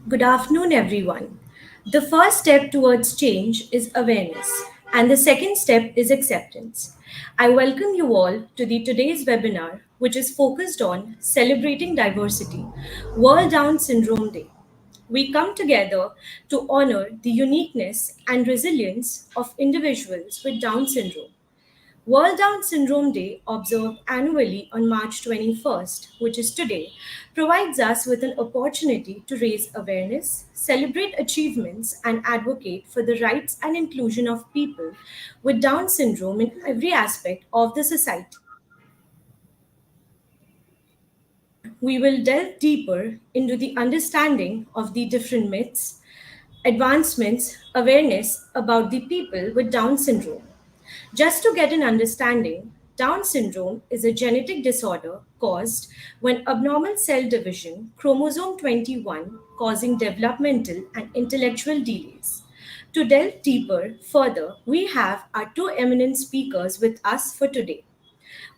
Good afternoon, everyone. The first step towards change is awareness, and the second step is acceptance. I welcome you all to the today's webinar, which is focused on celebrating diversity, World Down Syndrome Day. We come together to honor the uniqueness and resilience of individuals with Down syndrome. World Down Syndrome Day, observed annually on March 21st, which is today, provides us with an opportunity to raise awareness, celebrate achievements, and advocate for the rights and inclusion of people with Down syndrome in every aspect of the society. We will delve deeper into the understanding of the different myths, advancements, awareness about the people with Down syndrome. Just to get an understanding, Down syndrome is a genetic disorder caused when abnormal cell division, chromosome 21, causing developmental and intellectual delays. To delve deeper further, we have our two eminent speakers with us for today.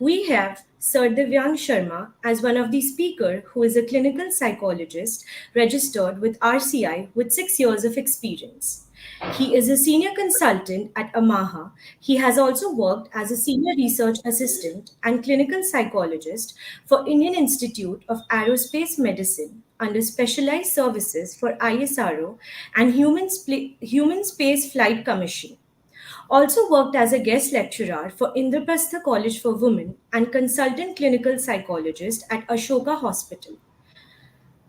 We have Sir Divyang Sharma as one of the speaker who is a clinical psychologist registered with RCI with 6 years of experience. He is a senior consultant at Amaha. He has also worked as a senior research assistant and clinical psychologist for Indian Institute of Aerospace Medicine under specialized services for ISRO and Human Space Flight Commission. Also worked as a guest lecturer for Indraprastha College for Women and consultant clinical psychologist at Ashoka Hospital.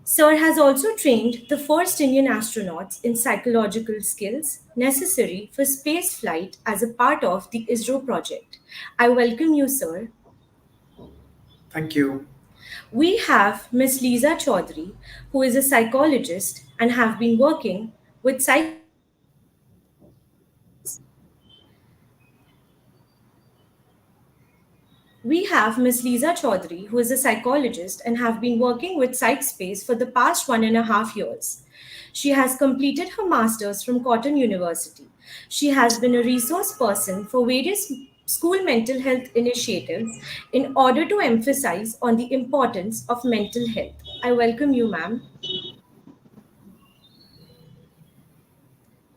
Sir has also trained the first Indian astronauts in psychological skills necessary for space flight as a part of the ISRO project. I welcome you, sir. Thank you. We have Ms. Lisa Chaudhary, who is a psychologist and have been working with We have Ms. Lisa Chaudhary, who is a psychologist and have been working with PsychSpace for the past 1.5 years. She has completed her master's from Cotton University. She has been a resource person for various school mental health initiatives in order to emphasize on the importance of mental health. I welcome you, ma'am.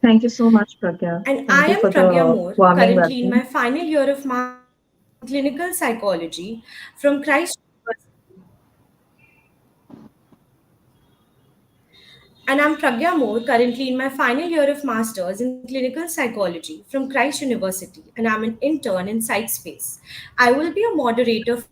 Thank you so much, Pragya. And Thank I you am for Pragya the Moore, warming currently in my welcome. final year of my clinical psychology from Christ University. And I'm Pragya Moore, currently in my final year of Masters in Clinical Psychology from Christ University, and I'm an intern in PsychSpace. I will be a moderator.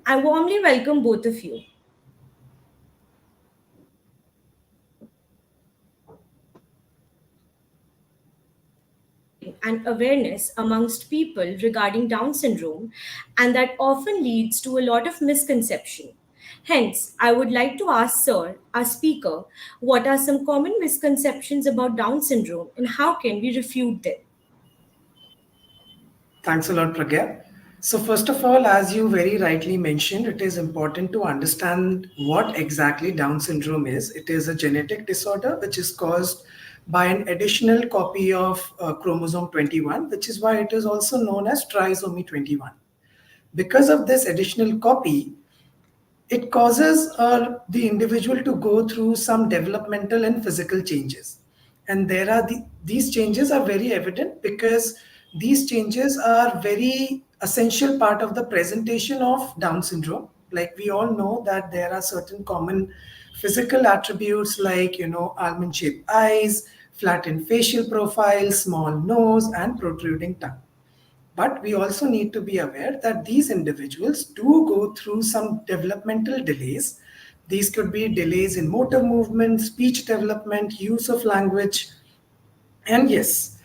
I warmly welcome both of you. And awareness amongst people regarding Down syndrome, and that often leads to a lot of misconception. Hence, I would like to ask Sir, our speaker, what are some common misconceptions about Down syndrome and how can we refute them? Thanks a lot, Pragya. So, first of all, as you very rightly mentioned, it is important to understand what exactly Down syndrome is. It is a genetic disorder which is caused by an additional copy of chromosome 21, which is why it is also known as trisomy 21. Because of this additional copy, it causes the individual to go through some developmental and physical changes, and these changes are very evident because these changes are very essential part of the presentation of Down syndrome. Like we all know that there are certain common physical attributes like almond shaped eyes, flattened facial profile, small nose, and protruding tongue. But we also need to be aware that these individuals do go through some developmental delays. These could be delays in motor movement, speech development, use of language. And yes,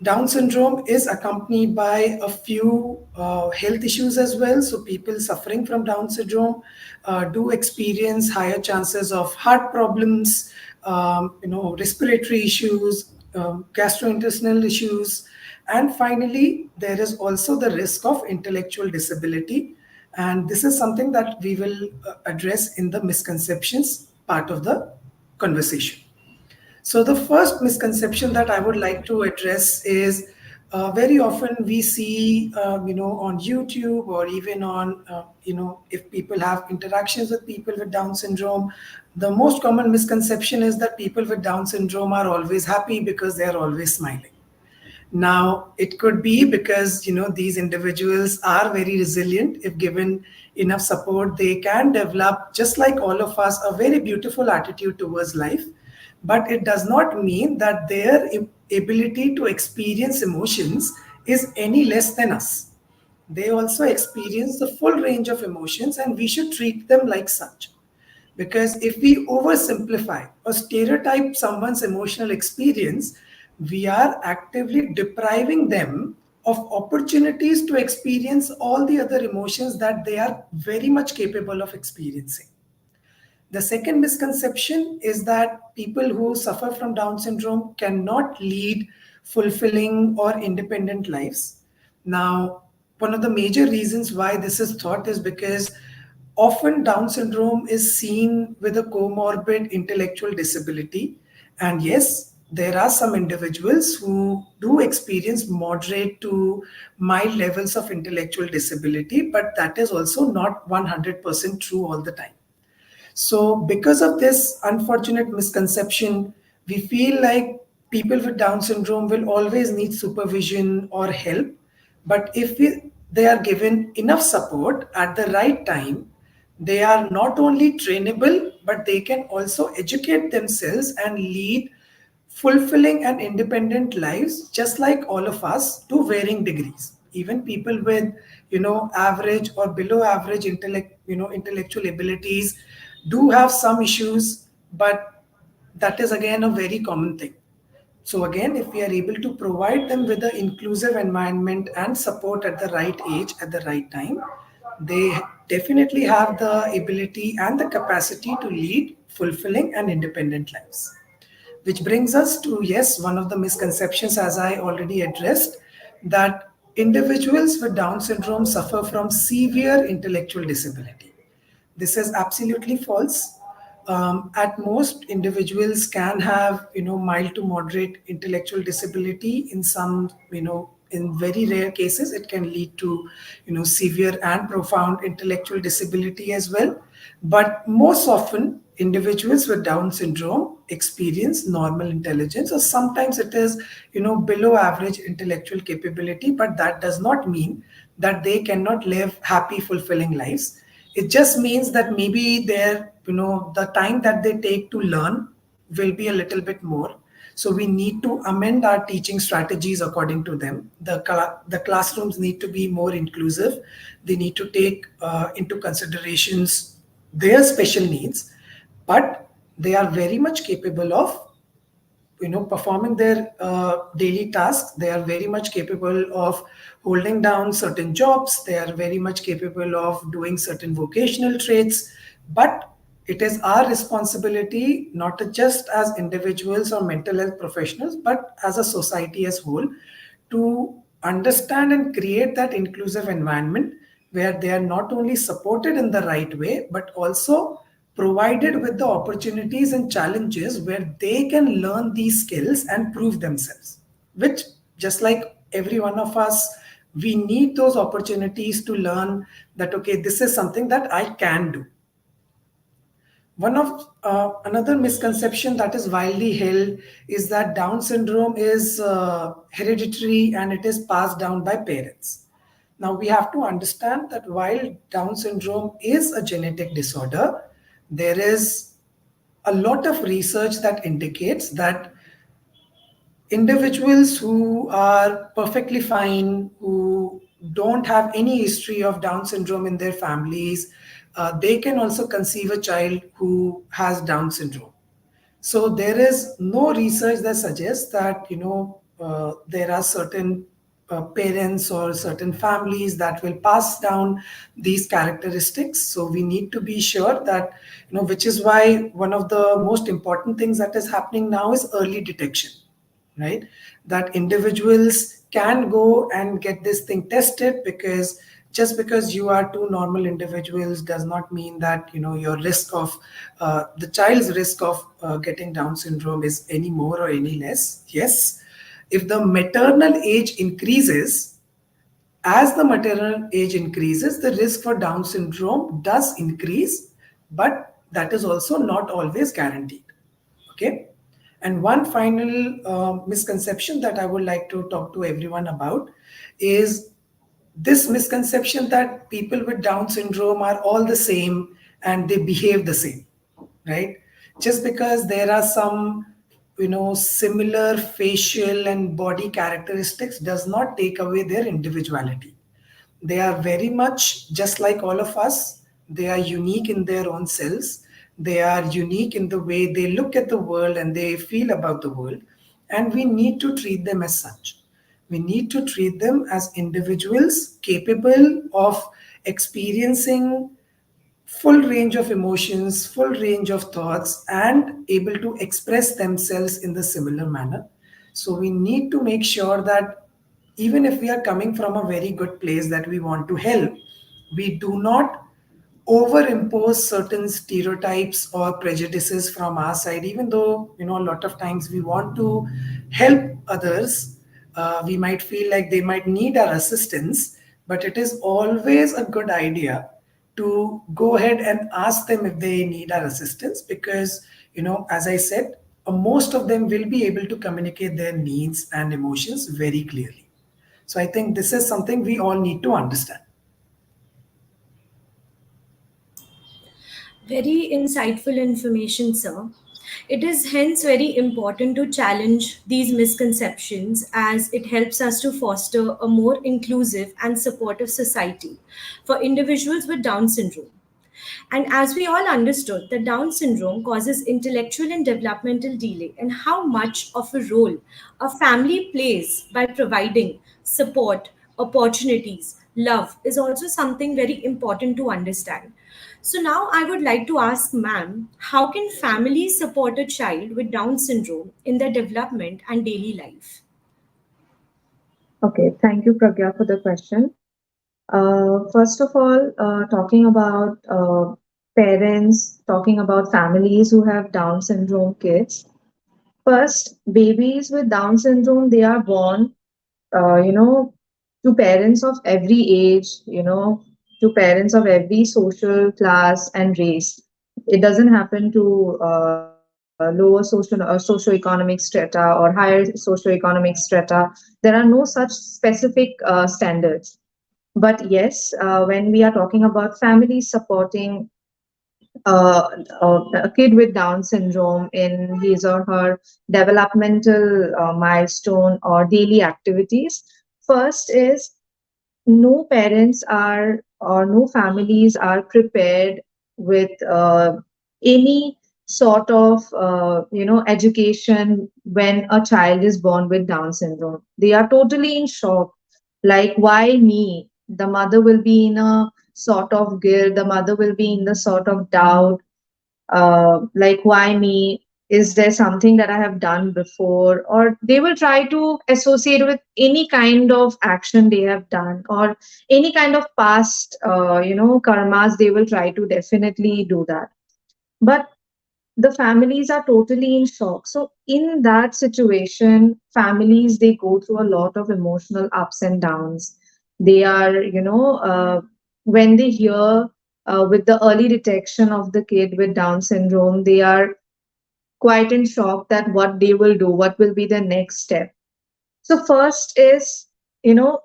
Down syndrome is accompanied by a few health issues as well. So people suffering from Down syndrome do experience higher chances of heart problems, respiratory issues, gastrointestinal issues, and finally, there is also the risk of intellectual disability. And this is something that we will address in the misconceptions part of the conversation. So, the first misconception that I would like to address is very often we see, on YouTube or even on, if people have interactions with people with Down syndrome, the most common misconception is that people with Down syndrome are always happy because they are always smiling. Now, it could be because, these individuals are very resilient. If given enough support, they can develop, just like all of us, a very beautiful attitude towards life. But it does not mean that their ability to experience emotions is any less than us. They also experience the full range of emotions, and we should treat them like such. Because if we oversimplify or stereotype someone's emotional experience, we are actively depriving them of opportunities to experience all the other emotions that they are very much capable of experiencing. The second misconception is that people who suffer from Down syndrome cannot lead fulfilling or independent lives. Now, one of the major reasons why this is thought is because often Down syndrome is seen with a comorbid intellectual disability. And yes, there are some individuals who do experience moderate to mild levels of intellectual disability, but that is also not 100% true all the time. So, because of this unfortunate misconception, we feel like people with Down syndrome will always need supervision or help. But if they are given enough support at the right time, they are not only trainable, but they can also educate themselves and lead fulfilling and independent lives, just like all of us, to varying degrees. Even people with, average or below average intellectual abilities do have some issues, but that is again a very common thing. So again, if we are able to provide them with an inclusive environment and support at the right age, at the right time, they definitely have the ability and the capacity to lead fulfilling and independent lives. Which brings us to, yes, one of the misconceptions, as I already addressed, that individuals with Down syndrome suffer from severe intellectual disability. This is absolutely false. At most, individuals can have, mild to moderate intellectual disability. In some, in very rare cases, it can lead to, severe and profound intellectual disability as well. But most often, individuals with Down syndrome experience normal intelligence, or sometimes it is, below average intellectual capability. But that does not mean that they cannot live happy, fulfilling lives. It just means that maybe their, the time that they take to learn will be a little bit more. So we need to amend our teaching strategies according to them. The classrooms need to be more inclusive. They need to take into considerations their special needs, but they are very much capable of, performing their daily tasks. They are very much capable of holding down certain jobs. They are very much capable of doing certain vocational traits. But it is our responsibility, not just as individuals or mental health professionals, but as a society as whole, to understand and create that inclusive environment where they are not only supported in the right way, but also provided with the opportunities and challenges where they can learn these skills and prove themselves. Which, just like every one of us, we need those opportunities to learn that, okay, this is something that I can do. One of another misconception that is widely held is that Down syndrome is hereditary and it is passed down by parents. Now we have to understand that while Down syndrome is a genetic disorder, there is a lot of research that indicates that individuals who are perfectly fine, who don't have any history of Down syndrome in their families, they can also conceive a child who has Down syndrome. So there is no research that suggests that, there are certain parents or certain families that will pass down these characteristics. So we need to be sure that, which is why one of the most important things that is happening now is early detection, right? That individuals can go and get this thing tested, because just because you are two normal individuals does not mean that, your risk of the child's risk of getting Down syndrome is any more or any less. Yes, if the maternal age increases, as the maternal age increases, the risk for Down syndrome does increase, but that is also not always guaranteed. Okay. And one final misconception that I would like to talk to everyone about is this misconception that people with Down syndrome are all the same and they behave the same, right? Just because there are some, similar facial and body characteristics does not take away their individuality. They are very much just like all of us. They are unique in their own selves. They are unique in the way they look at the world and they feel about the world. And we need to treat them as such. We need to treat them as individuals capable of experiencing full range of emotions, full range of thoughts, and able to express themselves in the similar manner. So we need to make sure that even if we are coming from a very good place that we want to help, we do not overimpose certain stereotypes or prejudices from our side, even though a lot of times we want to help others. We might feel like they might need our assistance, but it is always a good idea to go ahead and ask them if they need our assistance, because as I said, most of them will be able to communicate their needs and emotions very clearly. So I think this is something we all need to understand. Very insightful information, sir. It is hence very important to challenge these misconceptions as it helps us to foster a more inclusive and supportive society for individuals with Down syndrome. And as we all understood, that Down syndrome causes intellectual and developmental delay, and how much of a role a family plays by providing support, opportunities, love is also something very important to understand. So, now I would like to ask, ma'am, how can families support a child with Down syndrome in their development and daily life? Okay, thank you, Pragya, for the question. First of all, talking about parents, talking about families who have Down syndrome kids. First, babies with Down syndrome, they are born, you know, to parents of every age, to parents of every social class and race. It doesn't happen to lower socioeconomic strata or higher socioeconomic strata. There are no such specific standards. But yes, when we are talking about families supporting a kid with Down syndrome in his or her developmental milestone or daily activities, first is no parents are or no families are prepared with any sort of education when a child is born with Down syndrome. They are totally in shock, like, why me? The mother will be in a sort of guilt, the mother will be in the sort of doubt, like, why me? Is there something that I have done before? Or they will try to associate with any kind of action they have done or any kind of past karmas. They will try to definitely do that, but the families are totally in shock. So in that situation, families, they go through a lot of emotional ups and downs. They are, when they hear with the early detection of the kid with Down syndrome, they are quite in shock that what they will do, what will be the next step. So first is, you know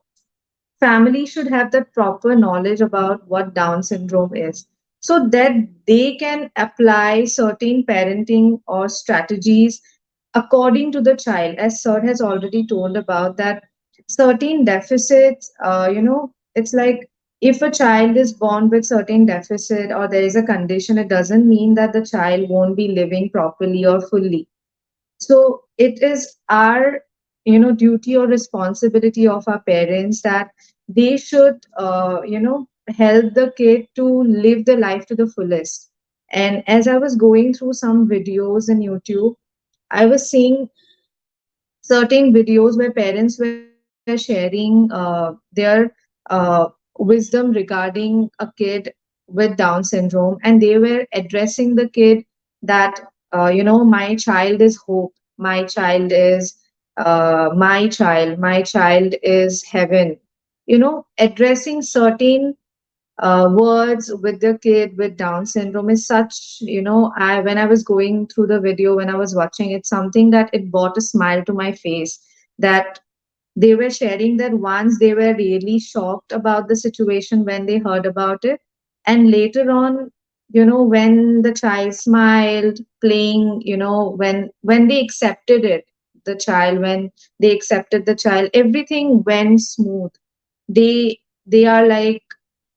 family should have that proper knowledge about what Down syndrome is, so that they can apply certain parenting or strategies according to the child. As Sir has already told about that, certain deficits, it's like, if a child is born with certain deficit or there is a condition, it doesn't mean that the child won't be living properly or fully. So it is our duty or responsibility of our parents that they should help the kid to live the life to the fullest. And as I was going through some videos in YouTube, I was seeing certain videos where parents were sharing their wisdom regarding a kid with Down syndrome, and they were addressing the kid that my child is hope, my child is my child is heaven. Addressing certain words with the kid with Down syndrome is such, I when I was going through the video, when I was watching it, something that it brought a smile to my face. That they were sharing that once they were really shocked about the situation when they heard about it, and later on, when the child smiled, playing, when they accepted it, the child, when they accepted the child, everything went smooth. They are like,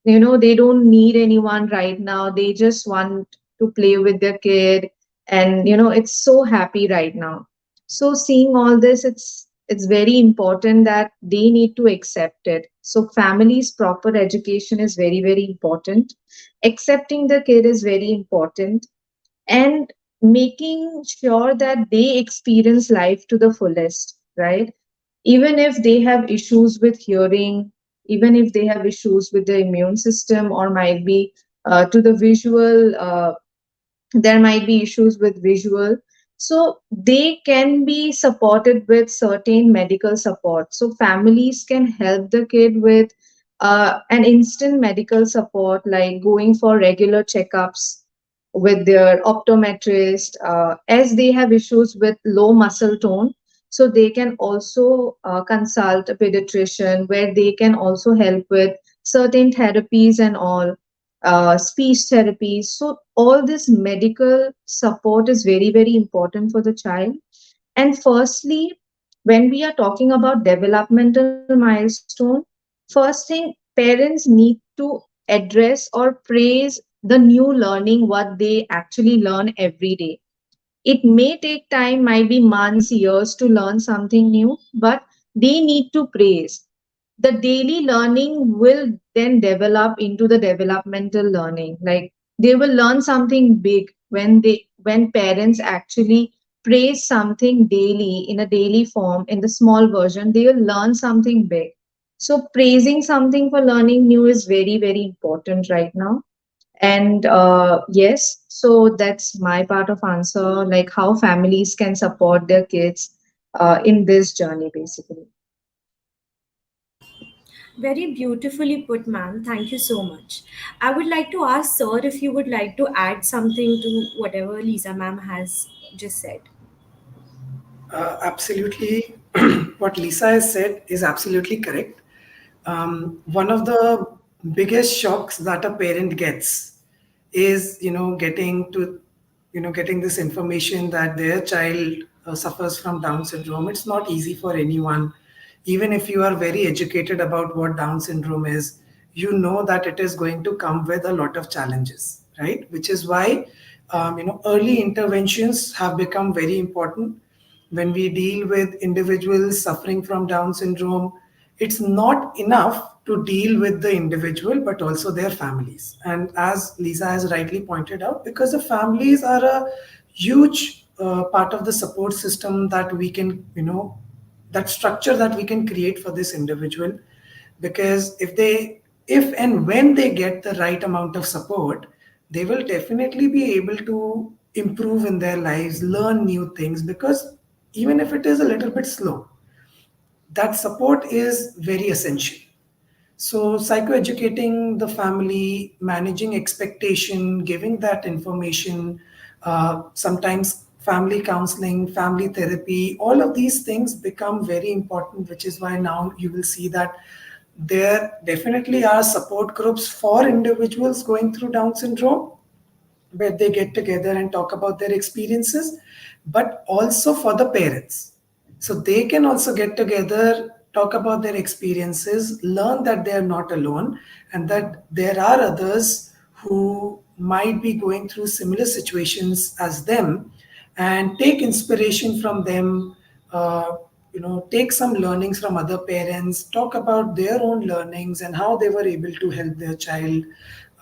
they don't need anyone right now, they just want to play with their kid, and it's so happy right now. So seeing all this, it's very important that they need to accept it. So families proper education is very, very important. Accepting the kid is very important, and making sure that they experience life to the fullest, right? Even if they have issues with hearing, even if they have issues with the immune system, or might be to the visual, there might be issues with visual. So they can be supported with certain medical support. So families can help the kid with an instant medical support, like going for regular checkups with their optometrist, as they have issues with low muscle tone. So they can also consult a pediatrician, where they can also help with certain therapies and all, speech therapies. So all this medical support is very, very important for the child. And firstly, when we are talking about developmental milestone, first thing, parents need to address or praise the new learning, what they actually learn every day. It may take time, might be months, years to learn something new, but they need to praise. The daily learning will then develop into the developmental learning. Like, they will learn something big when parents actually praise something daily, in a daily form, in the small version, they will learn something big. So praising something for learning new is very, very important right now. And yes, so that's my part of answer, like how families can support their kids in this journey, basically. Very beautifully put, ma'am. Thank you so much. I would like to ask Sir if you would like to add something to whatever Lisa ma'am has just said. Absolutely. What Lisa has said is absolutely correct. One of the biggest shocks that a parent gets is, getting this information that their child suffers from Down syndrome. It's not easy for anyone. Even if you are very educated about what Down syndrome is, you know that it is going to come with a lot of challenges, right? Which is why, early interventions have become very important. When we deal with individuals suffering from Down syndrome, it's not enough to deal with the individual, but also their families. And as Lisa has rightly pointed out, because the families are a huge part of the support system that we can, that structure that we can create for this individual. Because if and when they get the right amount of support, they will definitely be able to improve in their lives, learn new things, because even if it is a little bit slow, that support is very essential. So, psychoeducating the family, managing expectation, giving that information, sometimes family counseling, family therapy, all of these things become very important, which is why now you will see that there definitely are support groups for individuals going through Down syndrome, where they get together and talk about their experiences, but also for the parents. So they can also get together, talk about their experiences, learn that they are not alone, and that there are others who might be going through similar situations as them, and take inspiration from them. Take some learnings from other parents, talk about their own learnings and how they were able to help their child,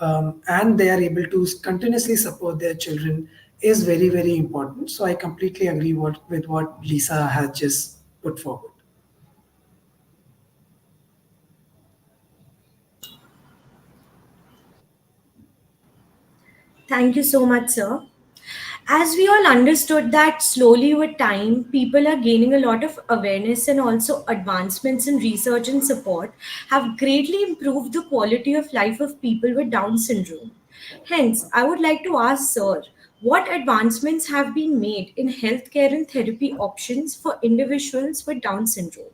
and they are able to continuously support their children, is very, very important. So I completely agree with what Lisa has just put forward. Thank you so much, sir. As we all understood that slowly with time, people are gaining a lot of awareness, and also advancements in research and support have greatly improved the quality of life of people with Down syndrome. Hence, I would like to ask Sir, what advancements have been made in healthcare and therapy options for individuals with Down syndrome?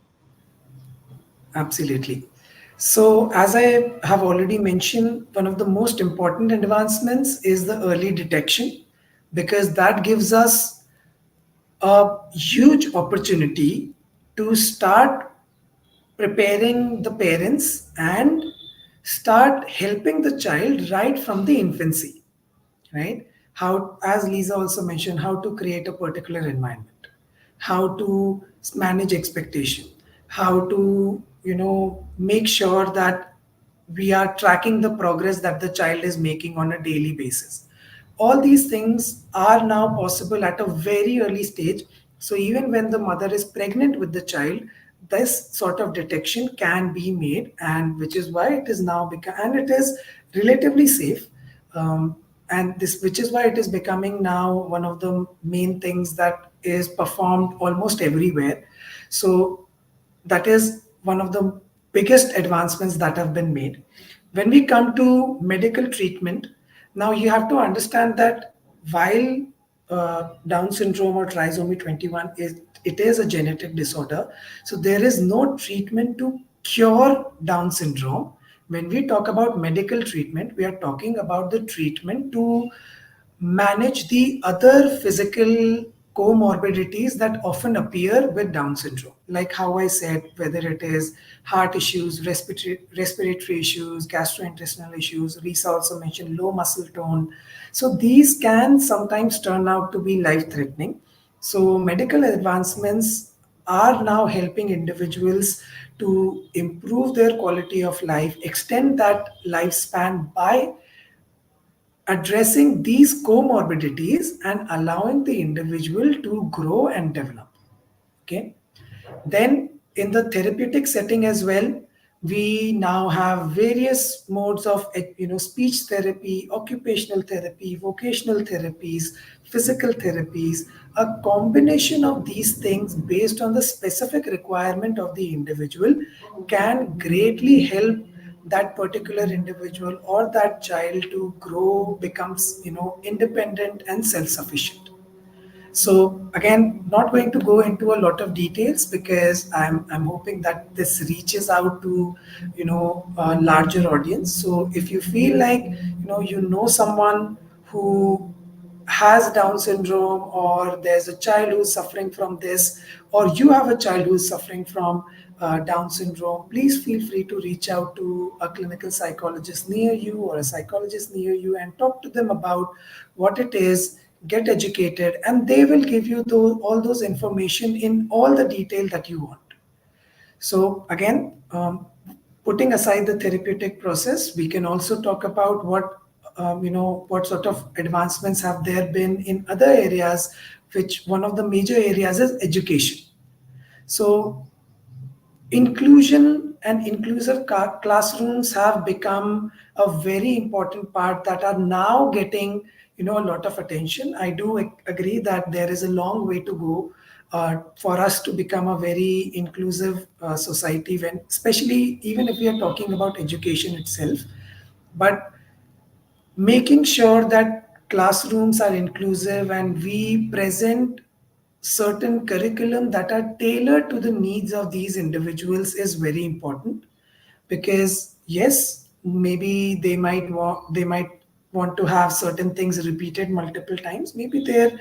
Absolutely. So, as I have already mentioned, one of the most important advancements is the early detection because that gives us a huge opportunity to start preparing the parents and start helping the child right from the infancy, right? How, as Lisa also mentioned, how to create a particular environment, how to manage expectation, how to, make sure that we are tracking the progress that the child is making on a daily basis. All these things are now possible at a very early stage. So even when the mother is pregnant with the child, this sort of detection can be made, and which is why it is now become, and it is relatively safe. And this, which is why it is becoming now one of the main things that is performed almost everywhere. So that is one of the biggest advancements that have been made. When we come to medical treatment, now you have to understand that while Down syndrome or trisomy 21 is, it is a genetic disorder, so there is no treatment to cure Down syndrome. When we talk about medical treatment, we are talking about the treatment to manage the other physical comorbidities that often appear with Down syndrome. Like how I said, whether it is heart issues, respiratory issues, gastrointestinal issues, Lisa also mentioned low muscle tone. So these can sometimes turn out to be life threatening. So medical advancements are now helping individuals to improve their quality of life, extend that lifespan by addressing these comorbidities and allowing the individual to grow and develop. Okay. Then in the therapeutic setting as well, we now have various modes of speech therapy, occupational therapy, vocational therapies, physical therapies, a combination of these things based on the specific requirement of the individual can greatly help that particular individual or that child to grow, becomes independent and self-sufficient. So again, not going to go into a lot of details because I'm hoping that this reaches out to a larger audience. So if you feel like someone who has Down syndrome, or there's a child who's suffering from this, or you have a child who's suffering from Down syndrome, please feel free to reach out to a clinical psychologist near you or a psychologist near you and talk to them about what it is, get educated, and they will give you all those information in all the detail that you want. So again, putting aside the therapeutic process, we can also talk about what sort of advancements have there been in other areas, which one of the major areas is education. So inclusion and inclusive classrooms have become a very important part that are now getting a lot of attention. I do agree that there is a long way to go for us to become a very inclusive society, when especially even if we are talking about education itself. But making sure that classrooms are inclusive and we present certain curriculum that are tailored to the needs of these individuals is very important. Because yes, maybe they might want to have certain things repeated multiple times, maybe their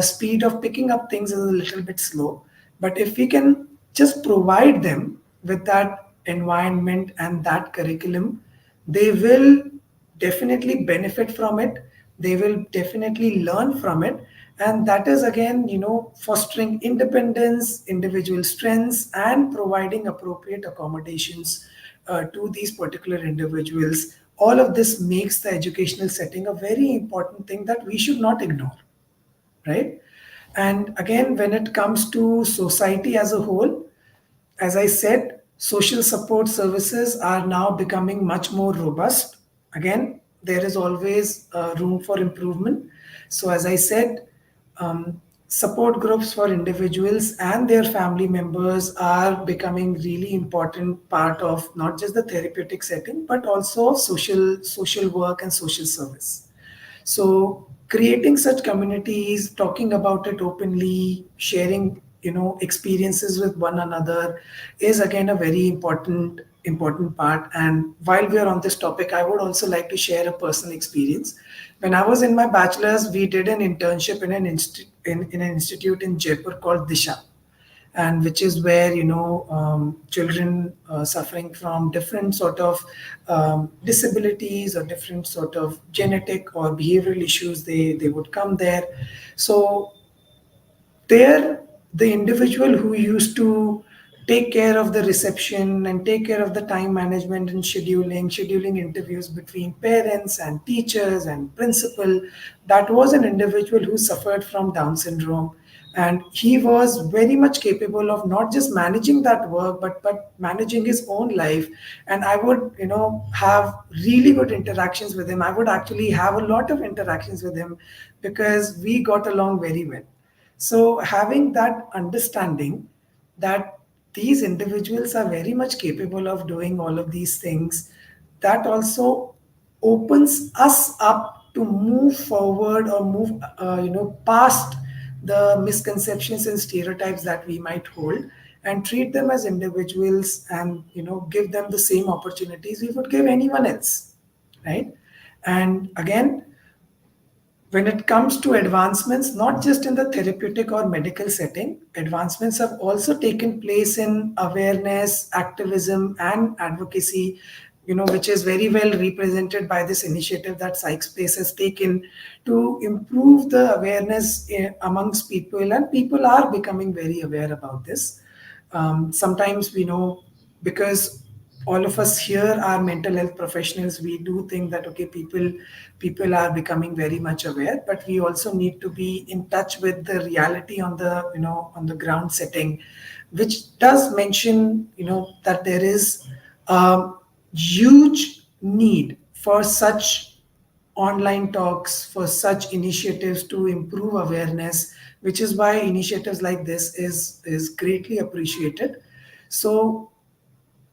speed of picking up things is a little bit slow. But if we can just provide them with that environment and that curriculum, they will definitely benefit from it, they will definitely learn from it. And that is again fostering independence, individual strengths, and providing appropriate accommodations to these particular individuals. All of this makes the educational setting a very important thing that we should not ignore, right? And again, when it comes to society as a whole, as I said, social support services are now becoming much more robust. Again, there is always room for improvement. So, as I said, support groups for individuals and their family members are becoming really important part of not just the therapeutic setting but also social work and social service. So creating such communities, talking about it openly, sharing experiences with one another is again a very important part. And while we are on this topic, I would also like to share a personal experience. When I was in my bachelor's, we did an internship in an institute in Jaipur called Disha, and which is where children suffering from different sort of disabilities or different sort of genetic or behavioral issues, they would come there. So there, the individual who used to take care of the reception and take care of the time management and scheduling interviews between parents and teachers and principal, that was an individual who suffered from Down syndrome. And he was very much capable of not just managing that work but managing his own life. And I would have really good interactions with him. I would actually have a lot of interactions with him because we got along very well. So, having that understanding that these individuals are very much capable of doing all of these things, that also opens us up to move forward or move, past the misconceptions and stereotypes that we might hold, and treat them as individuals, and give them the same opportunities we would give anyone else, right? And again, when it comes to advancements, not just in the therapeutic or medical setting, advancements have also taken place in awareness, activism, and advocacy, which is very well represented by this initiative that PsychSpace has taken to improve the awareness amongst people, and people are becoming very aware about this. Sometimes we know, because all of us here are mental health professionals, we do think that okay, people are becoming very much aware, but we also need to be in touch with the reality on the on the ground setting, which does mention that there is a huge need for such online talks, for such initiatives to improve awareness, which is why initiatives like this is greatly appreciated. So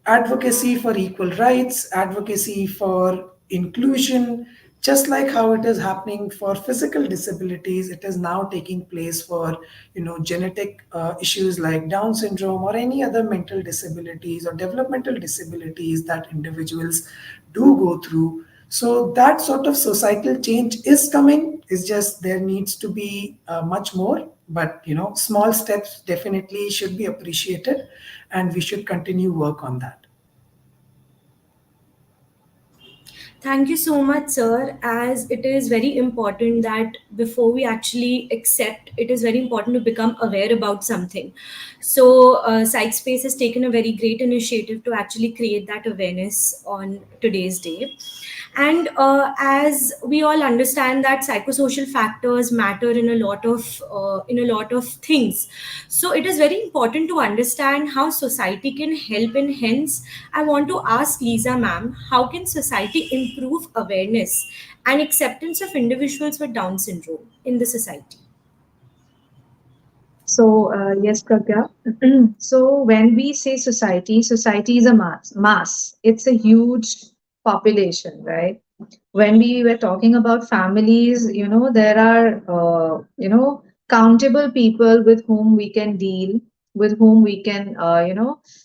advocacy for equal rights, advocacy for inclusion, just like how it is happening for physical disabilities, it is now taking place for genetic issues like Down syndrome or any other mental disabilities or developmental disabilities that individuals do go through. So that sort of societal change is coming. It's just there needs to be much more, but small steps definitely should be appreciated, and we should continue work on that. Thank you so much, sir. As it is very important that before we actually accept, it is very important to become aware about something. So, PsychSpace has taken a very great initiative to actually create that awareness on today's day. And as we all understand that psychosocial factors matter in a lot of things, so it is very important to understand how society can help. And hence, I want to ask Lisa, ma'am, how can society improve awareness and acceptance of individuals with Down syndrome in the society? So, yes, Pragya. So, when we say society, society is a mass. It's a huge population, right? When we were talking about families, there are, countable people with whom we can deal, with whom we can,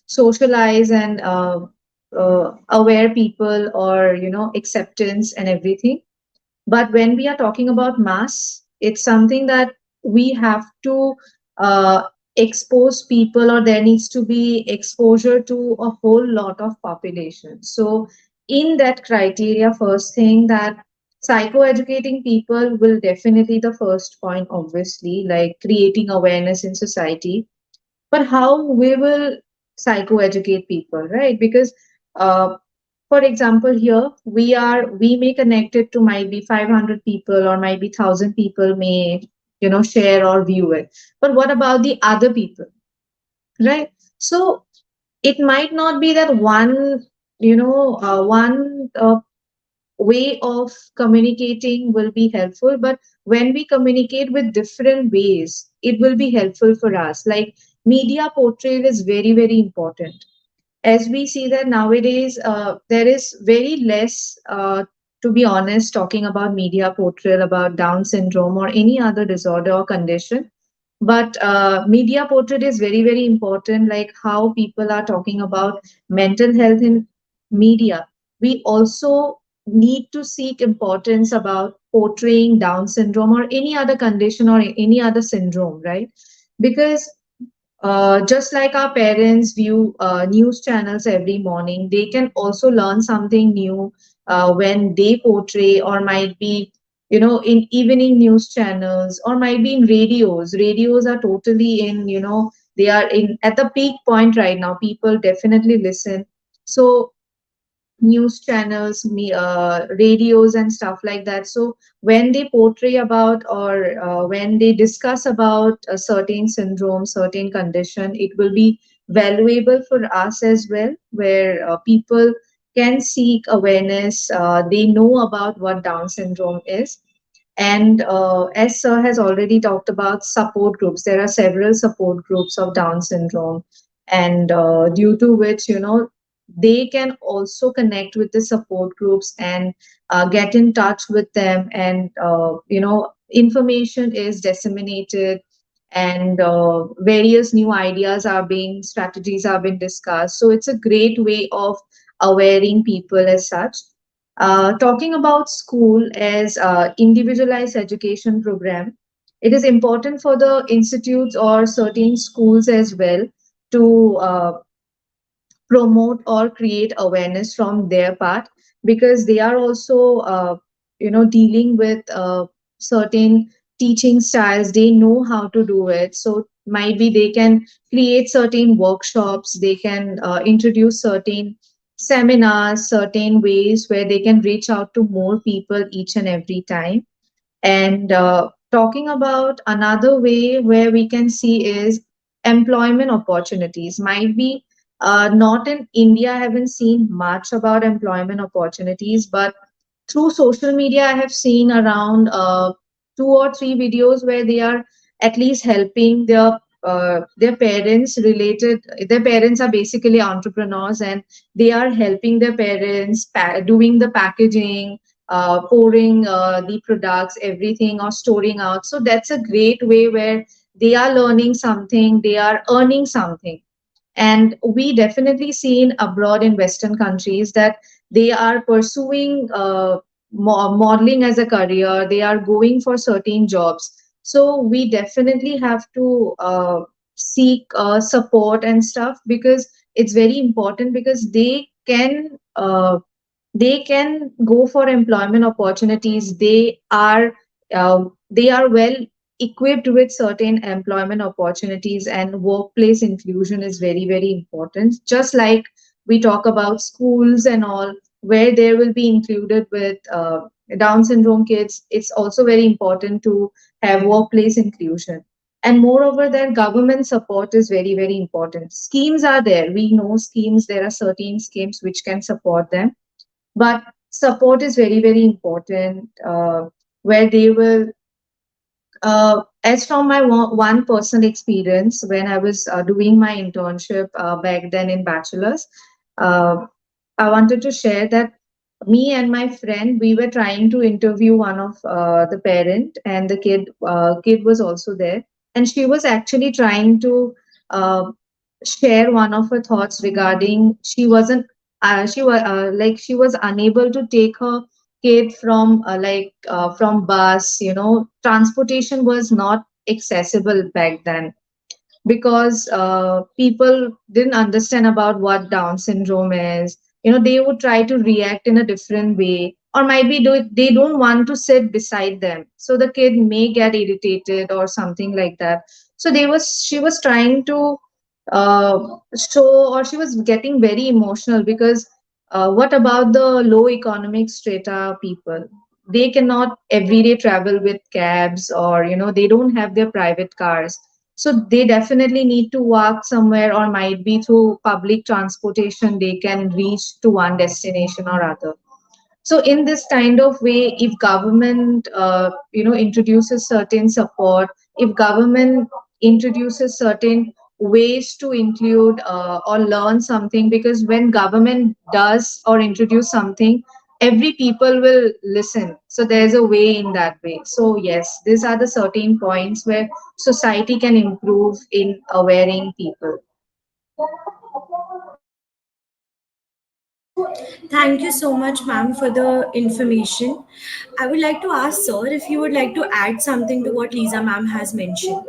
socialize and aware people or, acceptance and everything. But when we are talking about mass, it's something that we have to uh, expose people, or there needs to be exposure to a whole lot of population. So, in that criteria, first thing that psychoeducating people will definitely the first point, obviously, like creating awareness in society. But how we will psychoeducate people, right? Because uh, for example, here we may connect it to might be 500 people or might be 1,000 people may share or view it. But what about the other people, right? So it might not be that one way of communicating will be helpful, but when we communicate with different ways, it will be helpful for us. Like media portrayal is very, very important. As we see that nowadays, there is very less, to be honest, talking about media portrayal about Down syndrome or any other disorder or condition. But media portrait is very, very important, like how people are talking about mental health in media. We also need to seek importance about portraying Down syndrome or any other condition or any other syndrome, right? Because just like our parents view news channels every morning, they can also learn something new when they portray, or might be, in evening news channels, or might be in radios. Radios are totally in, they are in at the peak point right now. People definitely listen. So news channels, radios, and stuff like that. So when they portray about, or when they discuss about a certain syndrome, certain condition, it will be valuable for us as well, where people can seek awareness. They know about what Down syndrome is. And as Sir has already talked about support groups, there are several support groups of Down syndrome, and due to which, they can also connect with the support groups and get in touch with them, and information is disseminated, and various new ideas are being strategies are being discussed. So it's a great way of awareing people as such. Talking about school as individualized education program, it is important for the institutes or certain schools as well to promote or create awareness from their part, because they are also dealing with certain teaching styles. They know how to do it, so might be they can create certain workshops, they can introduce certain seminars, certain ways where they can reach out to more people each and every time. And talking about another way where we can see is employment opportunities. Might be not in India, I haven't seen much about employment opportunities, but through social media, I have seen around two or three videos where they are at least helping their parents related. Their parents are basically entrepreneurs, and they are helping their parents doing the packaging, pouring the products, everything, or storing out. So that's a great way where they are learning something, they are earning something. And we definitely see in abroad in Western countries that they are pursuing modeling as a career, they are going for certain jobs. So we definitely have to seek support and stuff, because it's very important, because they can go for employment opportunities. They are well equipped with certain employment opportunities, and workplace inclusion is very, very important. Just like we talk about schools and all, where there will be included with Down syndrome kids, it's also very important to have workplace inclusion. And moreover, that government support is very, very important. Schemes are there. We know schemes. There are certain schemes which can support them, but support is very, very important, where they will as from my one personal experience, when I was doing my internship back then in bachelor's, uh, I wanted to share that me and my friend, we were trying to interview one of the parent, and the kid was also there, and she was actually trying to uh, share one of her thoughts regarding she wasn't she was like she was unable to take her kid from from bus. Transportation was not accessible back then, because people didn't understand about what Down syndrome is. They would try to react in a different way, or might be they don't want to sit beside them, so the kid may get irritated or something like that. So she was trying to show, or she was getting very emotional, because what about the low economic strata people? They cannot everyday travel with cabs, or they don't have their private cars, so they definitely need to walk somewhere, or might be through public transportation they can reach to one destination or other. So in this kind of way, if government introduces certain support, if government introduces certain ways to include or learn something, because when government does or introduce something, every people will listen. So there's a way in that way. So yes, these are the certain points where society can improve in awareing people. Thank you so much, ma'am, for the information. I would like to ask, sir, if you would like to add something to what Lisa ma'am has mentioned.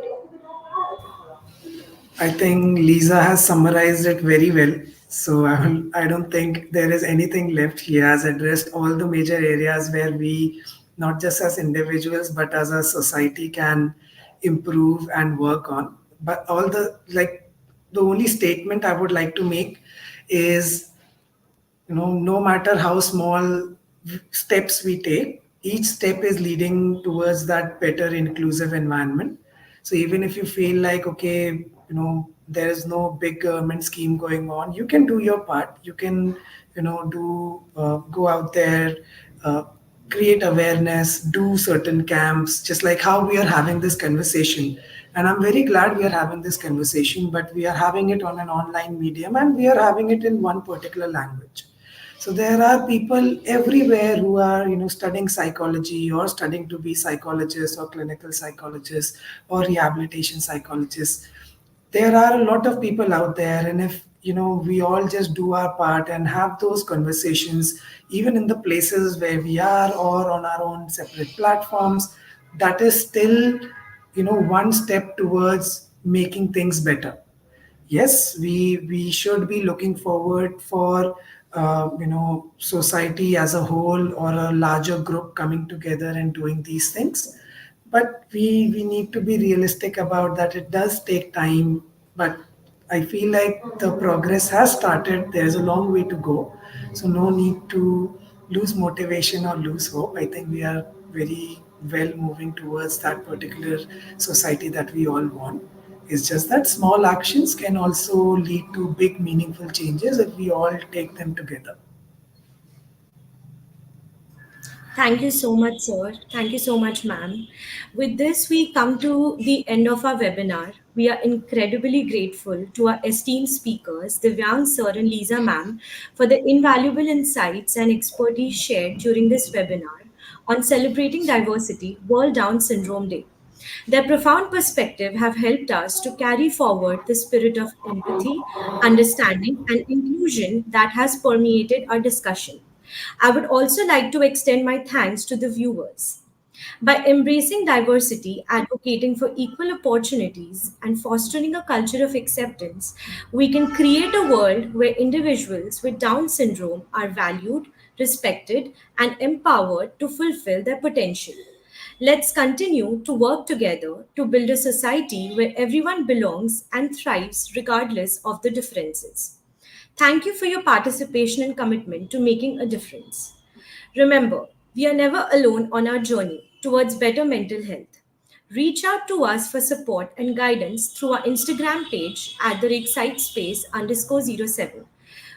I think Lisa has summarized it very well. So I don't think there is anything left. She has addressed all the major areas where we, not just as individuals, but as a society, can improve and work on. But all the only statement I would like to make is, no matter how small steps we take, each step is leading towards that better inclusive environment. So even if you feel like, okay, there is no big government scheme going on, you can do your part. You can, do go out there, uh, create awareness, do certain camps, just like how we are having this conversation. And I'm very glad we are having this conversation, but we are having it on an online medium and we are having it in one particular language. So there are people everywhere who are, studying psychology or studying to be psychologists or clinical psychologists or rehabilitation psychologists. There are a lot of people out there, and if we all just do our part and have those conversations, even in the places where we are or on our own separate platforms, that is still, one step towards making things better. Yes, we should be looking forward for society as a whole or a larger group coming together and doing these things, but we need to be realistic about that. It does take time, but I feel like the progress has started. There's a long way to go, so no need to lose motivation or lose hope. I think we are very well moving towards that particular society that we all want. It's just that small actions can also lead to big, meaningful changes if we all take them together. Thank you so much, sir. Thank you so much, ma'am. With this, we come to the end of our webinar. We are incredibly grateful to our esteemed speakers, Divyang sir and Lisa ma'am, for the invaluable insights and expertise shared during this webinar on celebrating diversity World Down Syndrome Day. Their profound perspective have helped us to carry forward the spirit of empathy, understanding, and inclusion that has permeated our discussion. I would also like to extend my thanks to the viewers. By embracing diversity, advocating for equal opportunities, and fostering a culture of acceptance, we can create a world where individuals with Down syndrome are valued, respected, and empowered to fulfill their potential. Let's continue to work together to build a society where everyone belongs and thrives regardless of the differences. Thank you for your participation and commitment to making a difference. Remember, we are never alone on our journey towards better mental health. Reach out to us for support and guidance through our Instagram page at the @sitespace_07.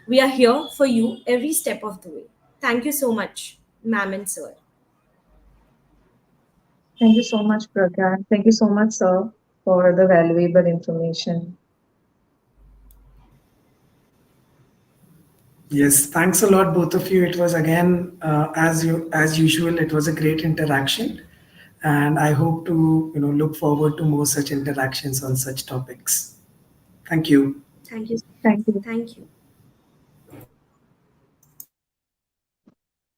We are here for you every step of the way. Thank you so much, ma'am and sir. Thank you so much, Pragya. Thank you so much, sir, for the valuable information. Yes, thanks a lot, both of you. It was again, as usual, it was a great interaction, and I hope to look forward to more such interactions on such topics. Thank you. Thank you. Thank you. Thank you.